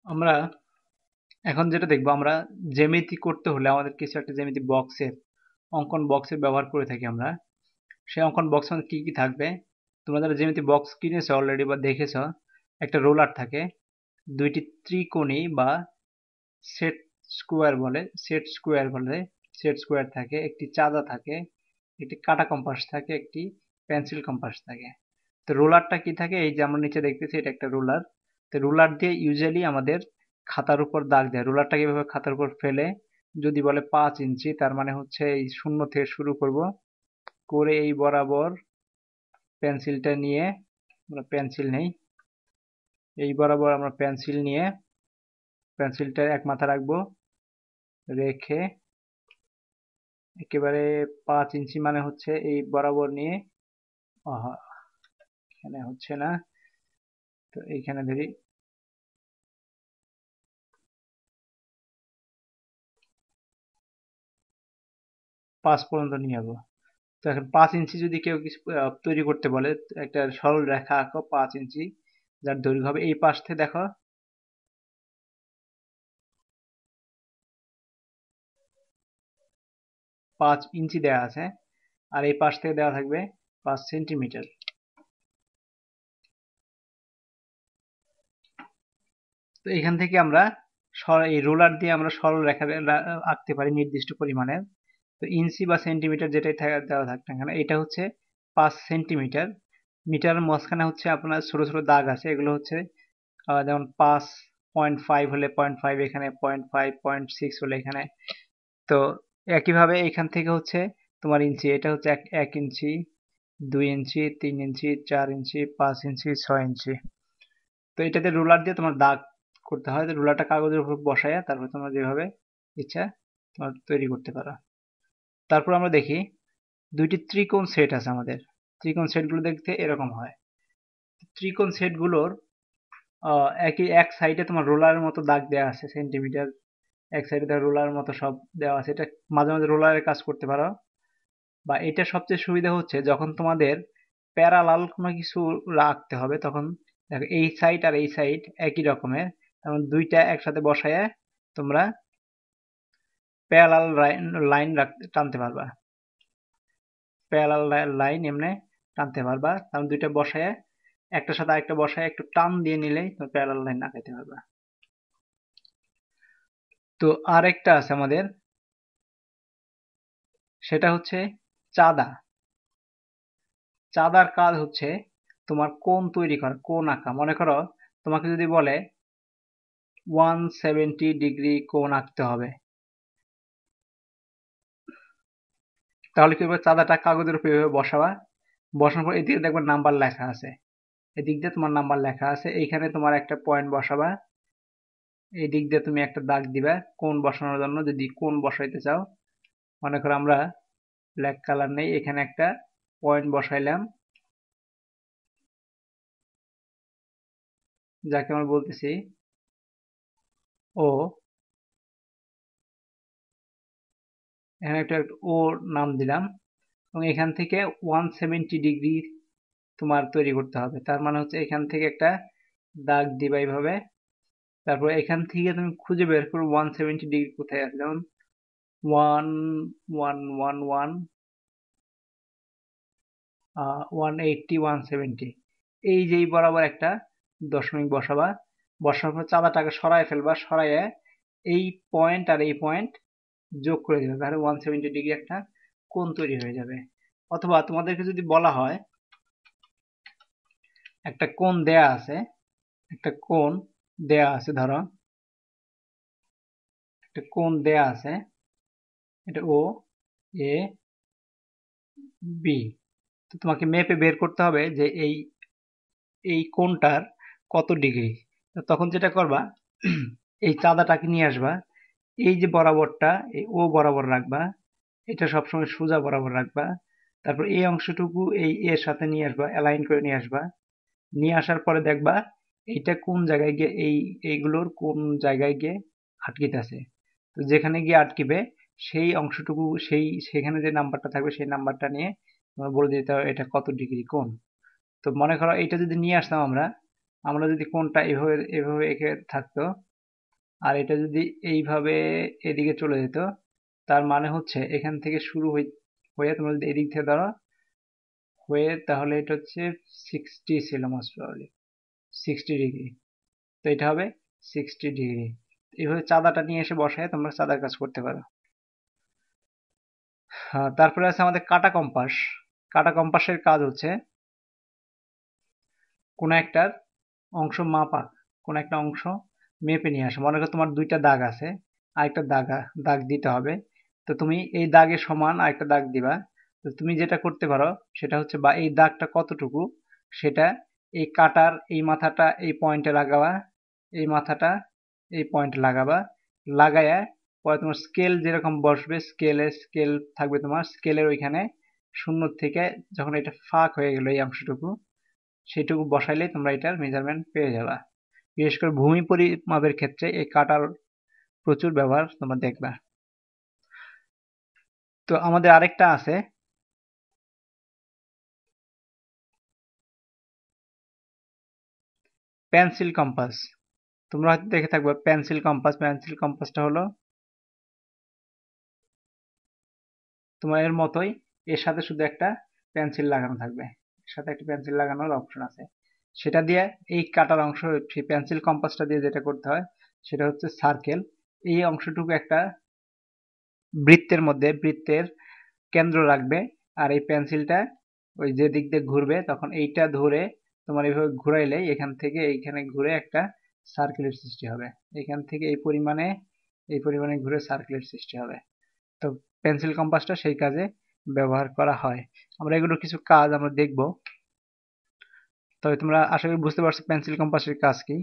আমরা এখন যেটা দেখবো, আমরা জ্যামিতি করতে হলে আমাদের কিছু একটা জ্যামিতি বক্সের অঙ্কন বক্সের ব্যবহার করে থাকি আমরা। সেই অঙ্কন বক্স মানে কি কি থাকবে, তোমরা যারা জ্যামিতি বক্স কিনেছো অলরেডি বা দেখেছো, একটা রোলার থাকে, দুইটি ত্রিকোণী বা সেট স্কোয়ার থাকে, একটি চাঁদা থাকে, একটি কাটা কম্পাস থাকে, একটি পেন্সিল কম্পাস থাকে। তো রোলারটা কি থাকে, এই যে আমরা নিচে দেখতেছি এটা একটা রোলার। তো রোলার দিয়ে ইউজুয়ালি আমাদের খাতার উপর দাগ দেয়। রোলারটাকে এভাবে খাতার উপর ফেলে যদি বলে 5 ইঞ্চি, তার মানে হচ্ছে এই শূন্য থেকে শুরু করব, করে এই বরাবর পেন্সিলটা নিয়ে, আমরা পেন্সিল নেই, এই বরাবর আমরা পেন্সিল নিয়ে পেন্সিলটা এক মাথা রাখবো, রেখে একেবারে 5 ইঞ্চি মানে হচ্ছে এই বরাবর নিয়ে, আহা, এখানে হচ্ছে না, তো এইখানে ধরি 5 পর্যন্ত নিয়ে যাবো। তো এখন 5 ইঞ্চি যদি কেউ কিছু তৈরি করতে বলে, একটা সরল রেখা আঁকো 5 ইঞ্চি, যার দৈর্ঘ্য হবে, এই পাশ থেকে দেখো 5 ইঞ্চি দেওয়া আছে, আর এই পাশ থেকে দেওয়া থাকবে 5 সেন্টিমিটার। তো এখান থেকে আমরা এই রোলার দিয়ে আমরা সরল রেখা আঁকতে পারি নির্দিষ্ট পরিমাণের। তো ইঞ্চি বা সেন্টিমিটার যেটাই দেওয়া থাক না কেন, এটা হচ্ছে 5 সেন্টিমিটার। মিটারের মাঝখানে হচ্ছে আপনার ছোট ছোট দাগ আছে, এগুলো হচ্ছে যেমন 5.5 হলে 0.5 এখানে, 0.5 0.6 হলে এখানে। তো একইভাবে এখান থেকে হচ্ছে তোমার ইঞ্চি, এটা হচ্ছে 1 ইঞ্চি, 2 ইঞ্চি, 3 ইঞ্চি, 4 ইঞ্চি, 5 ইঞ্চি, 6 ইঞ্চি। তো এটাতে রুলার দিয়ে তোমার দাগ করতে হয়। রুলারটা কাগজের উপর বসায় তারপর তোমরা যেভাবে ইচ্ছা তোমার তৈরি করতে পারো। তারপর আমরা দেখি দুইটি ত্রিকোণ সেট আছে আমাদের। ত্রিকোণ সেটগুলো দেখতে এরকম হয়। ত্রিকোণ সেটগুলোর একই এক সাইডে তোমার রোলারের মতো দাগ দেওয়া আছে সেন্টিমিটার, এক সাইডে দেখো রোলারের মতো সব দেওয়া আছে। এটা মাঝে মাঝে রোলারের কাজ করতে পারো। বা এটা সবচেয়ে সুবিধা হচ্ছে যখন তোমাদের প্যারালাল কোনো কিছু রাখতে হবে, তখন দেখো এই সাইড আর এই সাইড একই রকমের, তখন দুইটা একসাথে বসায় তোমরা প্যারালাল লাইন টানতে পারবা। প্যারালাল লাইন এমনি টানতে পারবা, কারণ দুইটা বসায় একটার সাথে আরেকটা বসায় একটু টান দিয়ে নিলেই তুমি প্যারালাল লাইন আঁকাইতে পারবা। তো আরেকটা আছে আমাদের, সেটা হচ্ছে চাঁদা। চাঁদার কাজ হচ্ছে তোমার কোণ তৈরি করা, কোণ আঁকা। মনে করো তোমাকে যদি বলে 170 ডিগ্রি কোণ আঁকতে হবে, তাহলে কি হবে, চাঁদাটা কাগজের উপর এভাবে বসাবা, বসানোর পর এদিকে দেখবে নাম্বার লেখা আছে, এদিক দিয়ে তোমার নাম্বার লেখা আছে, এইখানে তোমার একটা পয়েন্ট বসাবা, এই দিক দিয়ে তুমি একটা দাগ দিবা কোণ বসানোর জন্য, যদি কোণ বসাইতে চাও। মনে করো আমরা ব্ল্যাক কালার নেই, এখানে একটা পয়েন্ট বসাইলাম, যাকে আমরা বলতেছি ও। এখানে একটা ও নাম দিলাম, এবং এখান থেকে 170 ডিগ্রি তোমার তৈরি করতে হবে। তার মানে হচ্ছে এখান থেকে একটা দাগ দিবা এইভাবে, তারপর এখান থেকে তুমি খুঁজে বের করো 170 ডিগ্রি কোথায় আছে, যেমন 1 1 1 1, 180, 170, এই যে এই বরাবর একটা দশমিক বসাবা। বসানোর পর চাঁদাটাকে সরায় ফেলবা, সরাইয়ে এই পয়েন্ট আর এই পয়েন্ট যোগ করে দিবে, তাহলে 170 ডিগ্রি একটা কোণ তৈরি হয়ে যাবে। অথবা তোমাদেরকে যদি বলা হয় একটা কোণ দেয়া আছে, একটা কোণ দেয়া আছে, ধরো একটা কোণ দেয়া আছে, এটা ও এ বি। তো তোমাকে মেপে বের করতে হবে যে এই এই কোণটার কত ডিগ্রি। তো তখন যেটা করবা, এই চাঁদাটাকে নিয়ে আসবা, এই যে বরাবরটা এই ও বরাবর রাখবা, এটা সবসময় সোজা বরাবর রাখবা। তারপর এই অংশটুকু এই এর সাথে নিয়ে আসবা, অ্যালাইন করে নিয়ে আসবা। নিয়ে আসার পরে দেখবা এইটা কোন জায়গায় গিয়ে এইগুলোর কোন জায়গায় গিয়ে আটকিতেছে। তো যেখানে গিয়ে আটকিবে সেই অংশটুকু, সেখানে যে নাম্বারটা থাকবে সেই নাম্বারটা নিয়ে তোমার বলে দিতে হবে এটা কত ডিগ্রি কোণ। তো মনে করো এইটা যদি নিয়ে আসতাম আমরা, আমরা যদি কোণটা এভাবে এভাবে এঁকে থাকতো, আর এটা যদি এইভাবে এদিকে চলে যেত, তার মানে হচ্ছে এখান থেকে শুরু হয়ে তোমরা যদি এদিক থেকে ধরো হয়ে, তাহলে এটা হচ্ছে 60 ছিল মোস্ট প্রবাবলি, 60 ডিগ্রি। তো এটা হবে 60 ডিগ্রি। এইভাবে চাঁদাটা নিয়ে এসে বসায় তোমরা চাঁদার কাজ করতে পারো। তারপরে আছে আমাদের কাটা কম্পাস। কাটা কম্পাসের কাজ হচ্ছে কোনো একটা অংশ মাপা, কোনো একটা অংশ মেপে নিয়ে আসা। মনে করো তোমার দুইটা দাগ আছে, আরেকটা দাগ দিতে হবে। তো তুমি এই দাগের সমান আরেকটা দাগ দিবা। তো তুমি যেটা করতে পারো সেটা হচ্ছে, বা এই দাগটা কতটুকু সেটা এই কাটার এই মাথাটা এই পয়েন্টে লাগাবা, এই মাথাটা এই পয়েন্টে লাগাবা, লাগায়া পরে তোমার স্কেল যেরকম বসবে, স্কেল থাকবে, তোমার স্কেলের ওইখানে শূন্য থেকে যখন এটা ফাঁক হয়ে গেল এই অংশটুকু, সেটুকু বসাইলেই তোমরা এটার মেজারমেন্ট পেয়ে যাবা। বিশেষ করে ভূমি পরিমাপের ক্ষেত্রে এই কাটার প্রচুর ব্যবহার তোমরা দেখবা। তো আমাদের আরেকটা আছে পেন্সিল কম্পাস। তোমরা হয়তো দেখে থাকবে পেন্সিল কম্পাস। পেন্সিল কম্পাসটা হলো তোমার এর মতোই, এর সাথে শুধু একটা পেন্সিল লাগানো থাকবে, এর সাথে একটা পেন্সিল লাগানোর অপশন আছে। সেটা দিয়ে এই কাটার অংশ, সেই পেন্সিল কম্পাসটা দিয়ে যেটা করতে হয় সেটা হচ্ছে সার্কেল। এই অংশটুকু একটা বৃত্তের মধ্যে, বৃত্তের কেন্দ্র রাখবে। আর এই পেন্সিলটা ওই যে দিক দিয়ে ঘুরবে, তখন এইটা ধরে তোমার এইভাবে ঘুরাইলে এখান থেকে এইখানে ঘুরে একটা সার্কেলের সৃষ্টি হবে। এখান থেকে এই পরিমাণে ঘুরে সার্কেলের সৃষ্টি হবে। তো পেন্সিল কম্পাসটা সেই কাজে ব্যবহার করা হয়। আমরা এগুলো কিছু কাজ আমরা দেখব। তবে তোমরা আশা করি বুঝতে পারছো পেন্সিল কম্পাসের কাজ কি।